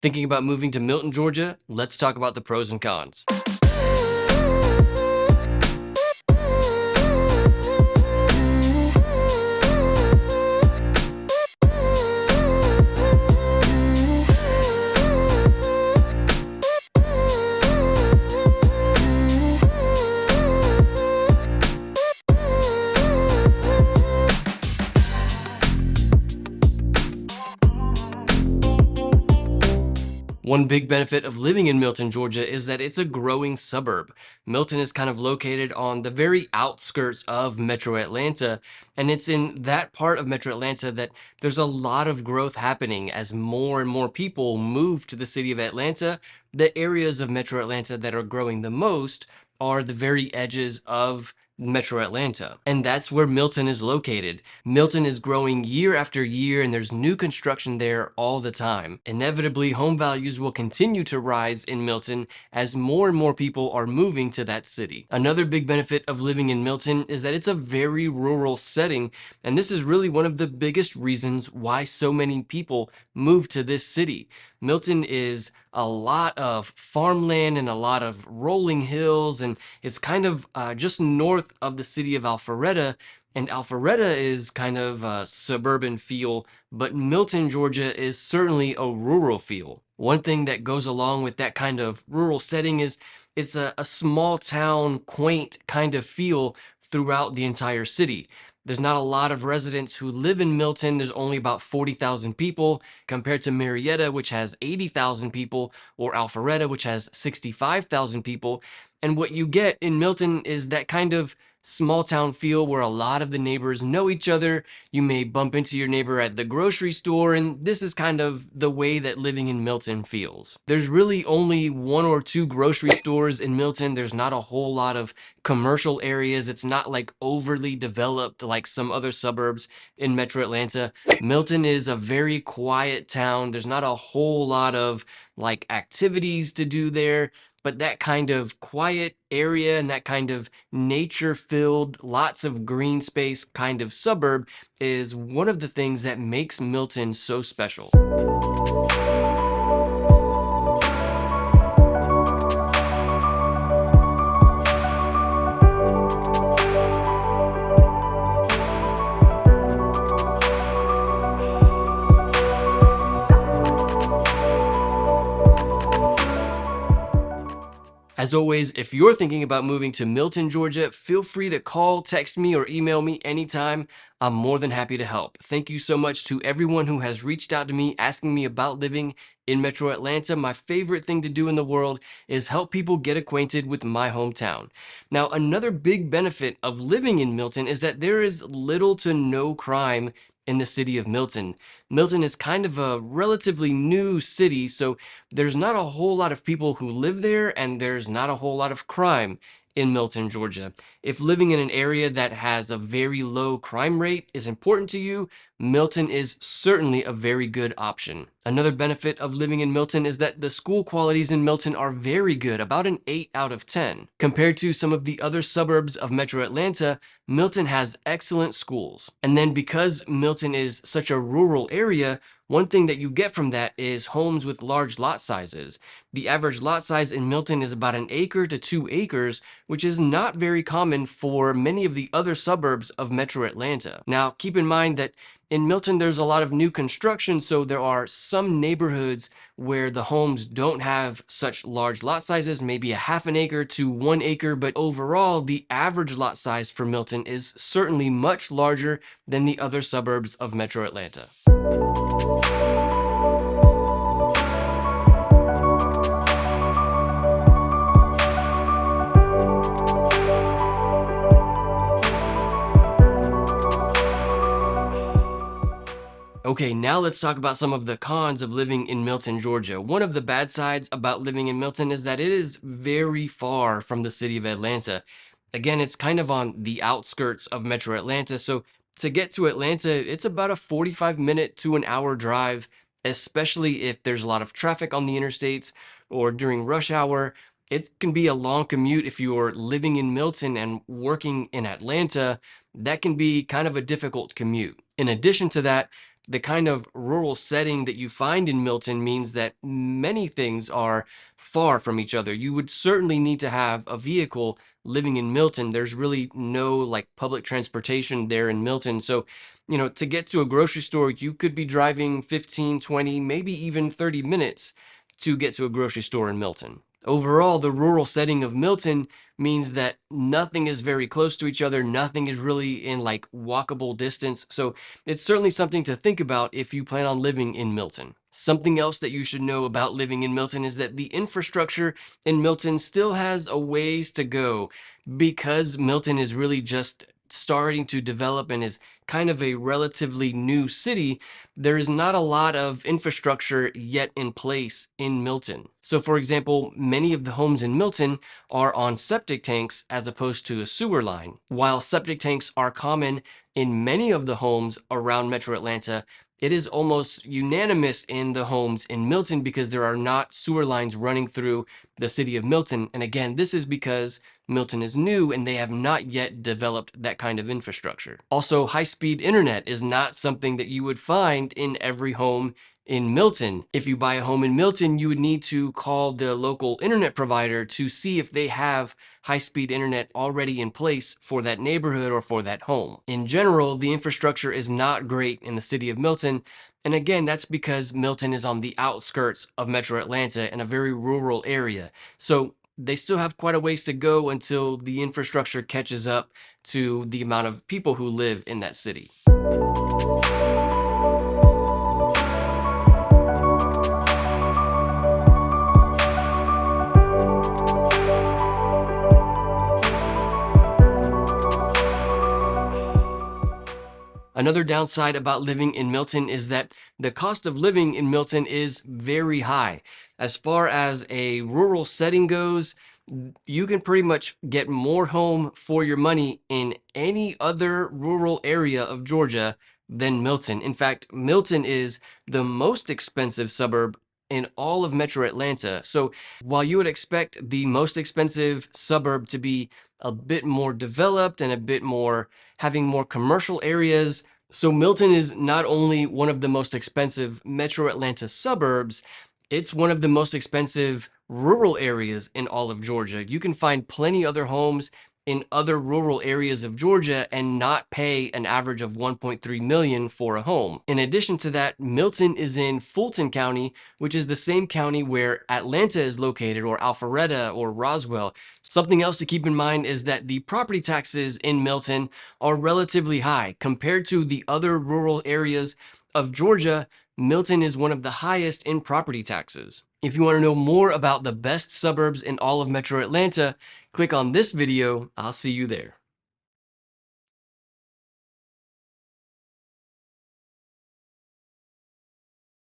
Thinking about moving to Milton, Georgia? Let's talk about the pros and cons. One big benefit of living in Milton, Georgia is that it's a growing suburb. Milton is kind of located on the very outskirts of Metro Atlanta, and it's in that part of Metro Atlanta that there's a lot of growth happening as more and more people move to the city of Atlanta. The areas of Metro Atlanta that are growing the most are the very edges of Metro Atlanta. And that's where Milton is located. Milton is growing year after year, and there's new construction there all the time. Inevitably, home values will continue to rise in Milton as more and more people are moving to that city. Another big benefit of living in Milton is that it's a very rural setting, and this is really one of the biggest reasons why so many people move to this city. Milton is a lot of farmland and a lot of rolling hills, and it's kind of just north of the city of Alpharetta. And Alpharetta is kind of a suburban feel, but Milton, Georgia is certainly a rural feel. One thing that goes along with that kind of rural setting is it's a small town, quaint kind of feel throughout the entire city. There's not a lot of residents who live in Milton. There's only about 40,000 people compared to Marietta, which has 80,000 people, or Alpharetta, which has 65,000 people. And what you get in Milton is that kind of small town feel where a lot of the neighbors know each other. You may bump into your neighbor at the grocery store, and this is kind of the way that living in Milton feels. There's really only one or two grocery stores in Milton. There's not a whole lot of commercial areas. It's not like overly developed like some other suburbs in Metro Atlanta. Milton is a very quiet town. There's not a whole lot of like activities to do there. But that kind of quiet area and that kind of nature filled, lots of green space kind of suburb is one of the things that makes Milton so special. As always, if you're thinking about moving to Milton, Georgia, feel free to call, text me, or email me anytime. I'm more than happy to help. Thank you so much to everyone who has reached out to me asking me about living in Metro Atlanta. My favorite thing to do in the world is help people get acquainted with my hometown. Now, another big benefit of living in Milton is that there is little to no crime in the city of Milton. Milton is kind of a relatively new city, so there's not a whole lot of people who live there, and there's not a whole lot of crime in Milton, Georgia. If living in an area that has a very low crime rate is important to you, Milton is certainly a very good option. Another benefit of living in Milton is that the school qualities in Milton are very good, about an 8 out of 10. Compared to some of the other suburbs of Metro Atlanta, Milton has excellent schools. And then because Milton is such a rural area, one thing that you get from that is homes with large lot sizes. The average lot size in Milton is about 1 acre to 2 acres, which is not very common for many of the other suburbs of Metro Atlanta. Now, keep in mind that in Milton, there's a lot of new construction, so there are some neighborhoods where the homes don't have such large lot sizes, maybe 1/2 acre to 1 acre, but overall, the average lot size for Milton is certainly much larger than the other suburbs of Metro Atlanta. Okay, now let's talk about some of the cons of living in Milton, Georgia. One of the bad sides about living in Milton is that it is very far from the city of Atlanta. Again, it's kind of on the outskirts of Metro Atlanta, so to get to Atlanta, it's about a 45-minute to an hour drive, especially if there's a lot of traffic on the interstates or during rush hour. It can be a long commute if you're living in Milton and working in Atlanta. That can be kind of a difficult commute. In addition to that, the kind of rural setting that you find in Milton means that many things are far from each other. You would certainly need to have a vehicle living in Milton. There's really no like public transportation there in Milton. So, to get to a grocery store, you could be driving 15, 20, maybe even 30 minutes to get to a grocery store in Milton. Overall, the rural setting of Milton means that nothing is very close to each other. Nothing is really in like walkable distance. So it's certainly something to think about if you plan on living in Milton. Something else that you should know about living in Milton is that the infrastructure in Milton still has a ways to go because Milton is really just starting to develop and is kind of a relatively new city. There is not a lot of infrastructure yet in place in Milton. So, for example, many of the homes in Milton are on septic tanks as opposed to a sewer line. While septic tanks are common in many of the homes around Metro Atlanta, it is almost unanimous in the homes in Milton because there are not sewer lines running through the city of Milton. And again, this is because Milton is new and they have not yet developed that kind of infrastructure. Also, high-speed internet is not something that you would find in every home in Milton. If you buy a home in Milton, you would need to call the local internet provider to see if they have high-speed internet already in place for that neighborhood or for that home. In general, the infrastructure is not great in the city of Milton. And again, that's because Milton is on the outskirts of Metro Atlanta in a very rural area. So they still have quite a ways to go until the infrastructure catches up to the amount of people who live in that city. Another downside about living in Milton is that the cost of living in Milton is very high. As far as a rural setting goes, you can pretty much get more home for your money in any other rural area of Georgia than Milton. In fact, Milton is the most expensive suburb in all of Metro Atlanta. So while you would expect the most expensive suburb to be a bit more developed and a bit more having more commercial areas, so Milton is not only one of the most expensive Metro Atlanta suburbs, it's one of the most expensive rural areas in all of Georgia. You can find plenty other homes in other rural areas of Georgia and not pay an average of 1.3 million for a home. In addition to that, Milton is in Fulton County, which is the same county where Atlanta is located, or Alpharetta or Roswell. Something else to keep in mind is that the property taxes in Milton are relatively high compared to the other rural areas of Georgia. Milton is one of the highest in property taxes. If you want to know more about the best suburbs in all of Metro Atlanta, click on this video. I'll see you there.